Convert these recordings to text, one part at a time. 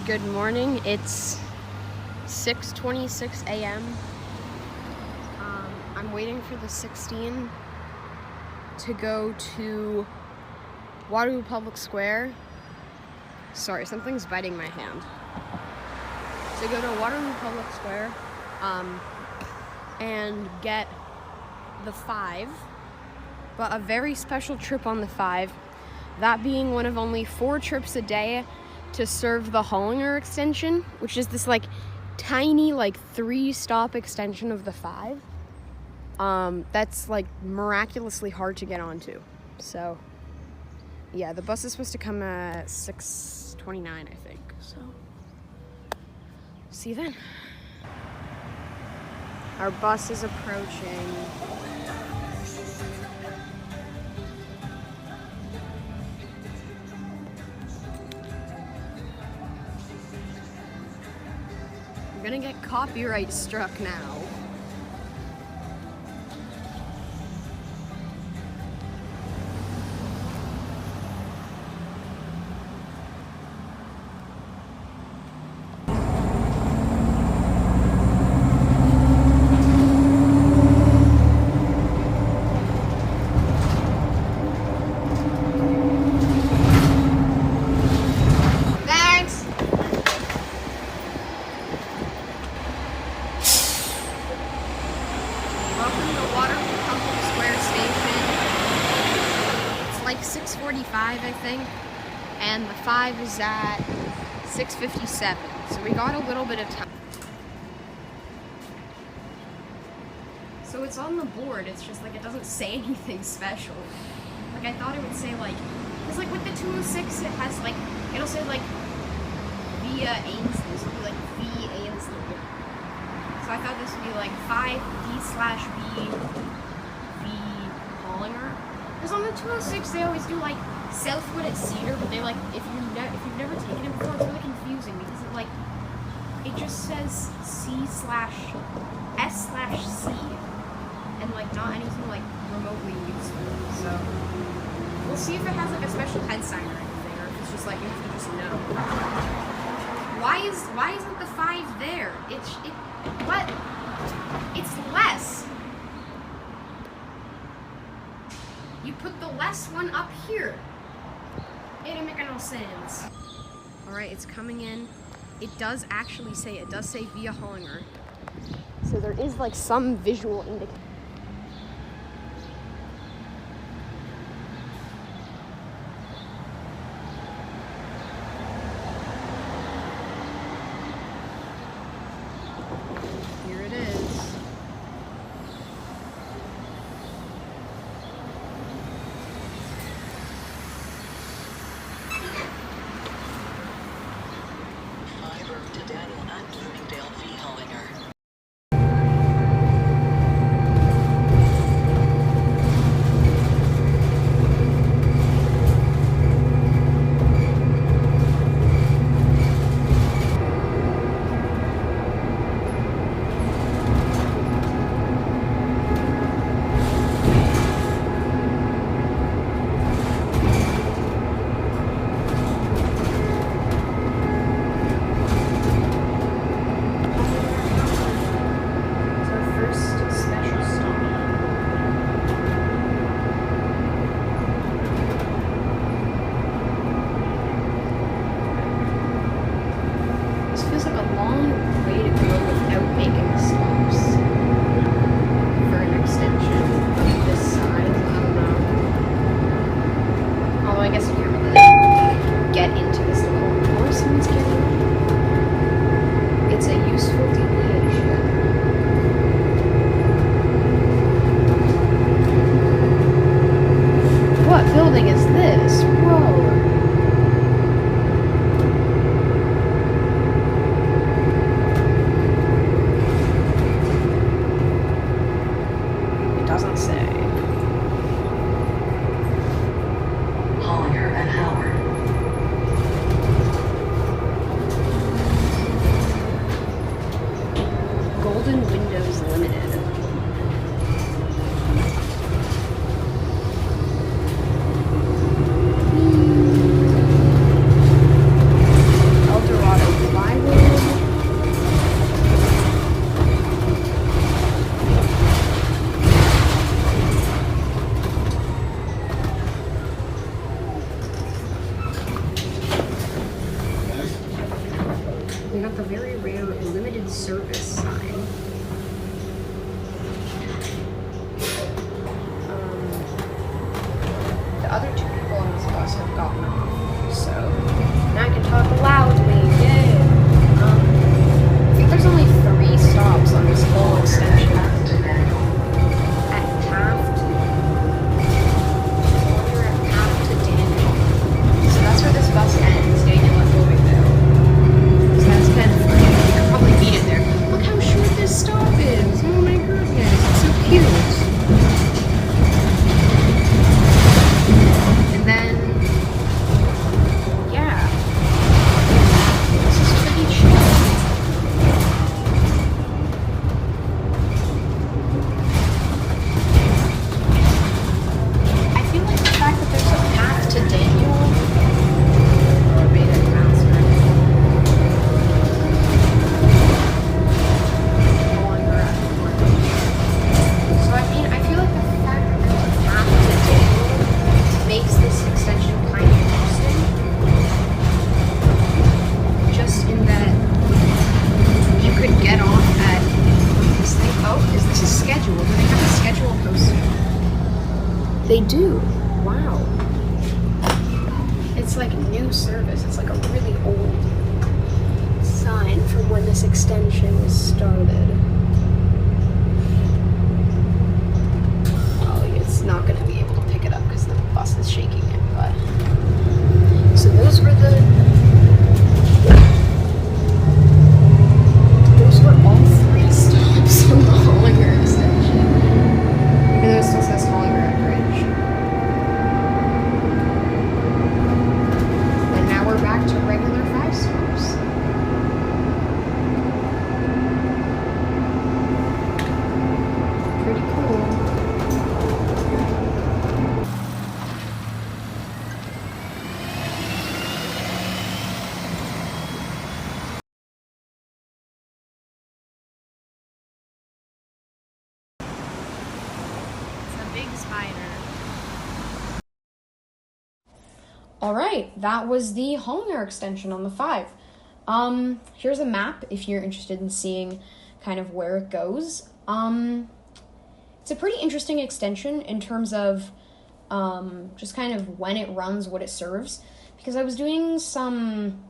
Good morning. It's 6:26 a.m. I'm waiting for the 16 to go to Waterloo Public Square. Sorry, something's biting my hand. To go to Waterloo Public Square and get the 5, but a very special trip on the 5, that being one of only 4 trips a day to serve the Hollinger extension, which is this tiny 3-stop extension of the 5. That's miraculously hard to get onto. So yeah, the bus is supposed to come at 6:29, I think. So see you then. Our bus is approaching. I'm gonna get copyright struck now. Welcome to Waterloo Public Square Station. It's 6:45, I think, and the 5 is at 6:57, so we got a little bit of time. So it's on the board, it's just it doesn't say anything special. I thought it would say because with the 206 it has it'll say via Ainsley, so it'll be V Ainsley. So I thought this would be 5D/B Hollinger. Because on the 206 they always do Southwood at Cedar, but they if you've never taken it before, it's really confusing because it just says C/S/C and not anything remotely useful. So we'll see if it has a special head sign or anything, or if it's just you have to just know. Why isn't the 5 there? What? It's less. You put the less one up here. It didn't make no sense. Alright, it's coming in. It does actually say via Hollinger. So there is some visual indication. Here it is. To Daniel at Bloomingdale v. Hollinger. Feels like a long way to go without making stops for an extension of this size. I don't know. Although I guess you can't really get into this little course someone's getting. It's a useful deviation. What building is this? Whoa. We got the very rare limited service sign. The other two people on this bus have gotten off, so now I can talk loudly. Yay! I think there's only 3 stops on this whole extension. At Taft. We're at Taft to Daniel. So that's where this bus ends, Daniel and Bloomingdale. So that's kind of funny. You can probably meet it there. Look how short this stop is. Oh my goodness, it's so cute. And then, yeah, this is pretty chill. I feel like the fact that there's a path to Daniel made it faster. No longer at the corner. So I mean, I feel like the fact that there's a path to Daniel makes this extension kind of interesting. Just in that you could get off at this thing. Oh, is this a schedule? Do they have a schedule posted? They do. Wow. It's like new service. It's like a really old sign from when this extension was started. Oh, it's not going to be able to pick it up because the bus is shaking it, but... So those were all 3 stops on the Hollinger extension. Even though it still says Hollinger at Bridge. And now we're back to regular 5 stops. Pretty cool. Big spider. All right, that was the Hollinger extension on the 5. Here's a map if you're interested in seeing kind of where it goes. It's a pretty interesting extension in terms of just kind of when it runs, what it serves, because I was doing some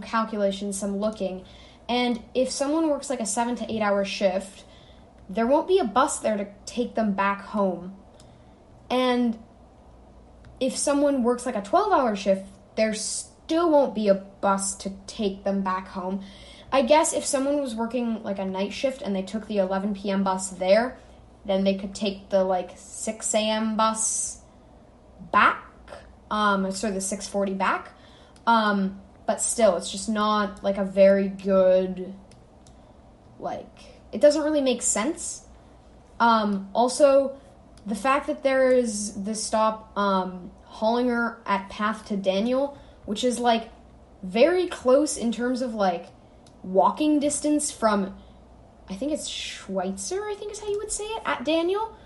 calculations, some looking, and if someone works like a 7 to 8 hour shift, there won't be a bus there to take them back home. And if someone works like a 12-hour shift, there still won't be a bus to take them back home. I guess if someone was working like a night shift and they took the 11 p.m. bus there, then they could take the like 6 a.m. bus back, the 6:40 back. But still, it's just not like a very good, it doesn't really make sense. Also, the fact that there is this stop, Hollinger at Path to Daniel, which is like very close in terms of like walking distance from, I think it's Schweitzer, I think is how you would say it, at Daniel,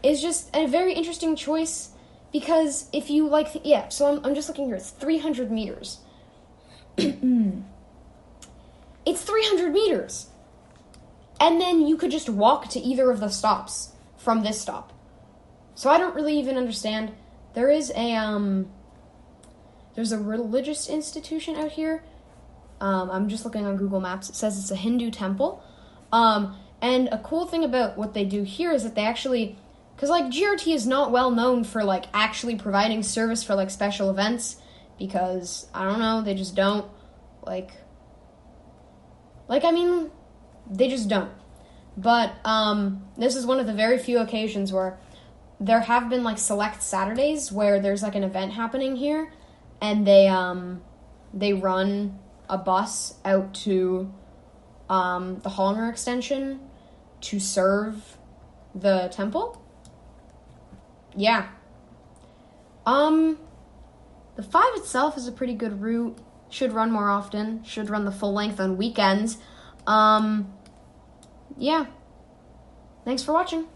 is just a very interesting choice because if you so I'm just looking here, it's 300 meters. It's 300 meters. And then you could just walk to either of the stops from this stop. So I don't really even understand. There's a religious institution out here. I'm just looking on Google Maps. It says it's a Hindu temple. And a cool thing about what they do here is that they actually, because GRT is not well known for actually providing service for special events, because I don't know, they just don't they just don't. But this is one of the very few occasions where there have been select Saturdays where there's an event happening here, and they run a bus out to the Hollinger extension to serve the temple. Yeah. The 5 itself is a pretty good route. Should run more often. Should run the full length on weekends. Yeah. Thanks for watching.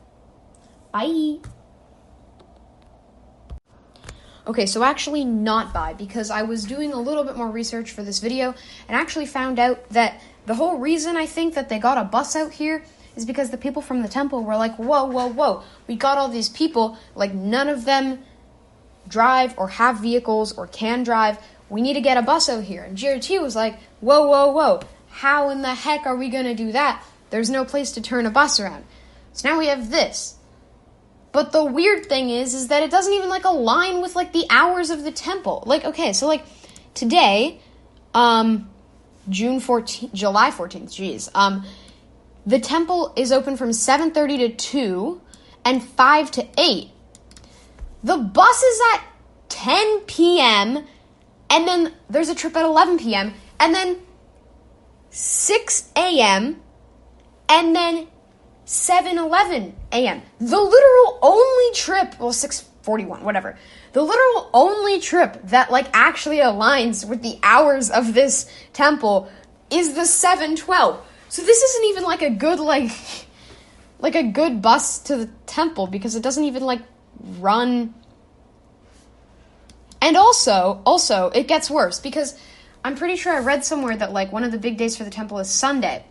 Bye. Okay, so actually not by, because I was doing a little bit more research for this video and actually found out that the whole reason I think that they got a bus out here is because the people from the temple were like, whoa, whoa, whoa, we got all these people, like none of them drive or have vehicles or can drive. We need to get a bus out here. And JRT was like, whoa, whoa, whoa, how in the heck are we going to do that? There's no place to turn a bus around. So now we have this. But the weird thing is that it doesn't even, like, align with, like, the hours of the temple. Like, okay, so, like, today, July 14th, the temple is open from 7:30 to 2 and 5 to 8. The bus is at 10 p.m., and then there's a trip at 11 p.m., and then 6 a.m., and then 7:11 a.m. The literal only trip, well, 6:41, whatever. The literal only trip that, like, actually aligns with the hours of this temple is the 7:12. So this isn't even, like, a good, like a good bus to the temple, because it doesn't even, like, run. And also, it gets worse, because I'm pretty sure I read somewhere that, like, one of the big days for the temple is Sunday.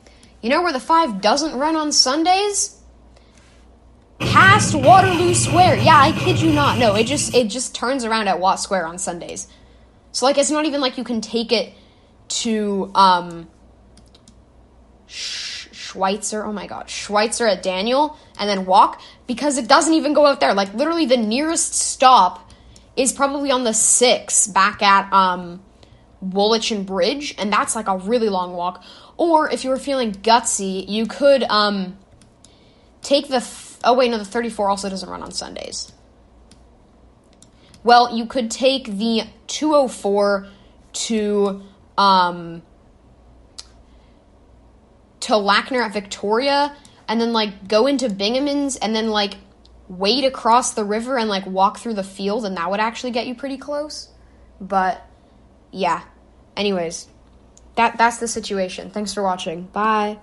You know where the 5 doesn't run on Sundays? Past Waterloo Square. Yeah, I kid you not. No, it just turns around at Watt Square on Sundays. So, like, it's not even like you can take it to, Schweitzer, oh my god, Schweitzer at Daniel, and then walk, because it doesn't even go out there. Like, literally the nearest stop is probably on the 6 back at, Woolwich and Bridge, and that's, like, a really long walk. Or, if you were feeling gutsy, you could, take the, the 34 also doesn't run on Sundays. Well, you could take the 204 to Lackner at Victoria, and then, like, go into Binghamton's, and then, like, wade across the river and, like, walk through the field, and that would actually get you pretty close. But, yeah. Anyways, that's the situation. Thanks for watching. Bye.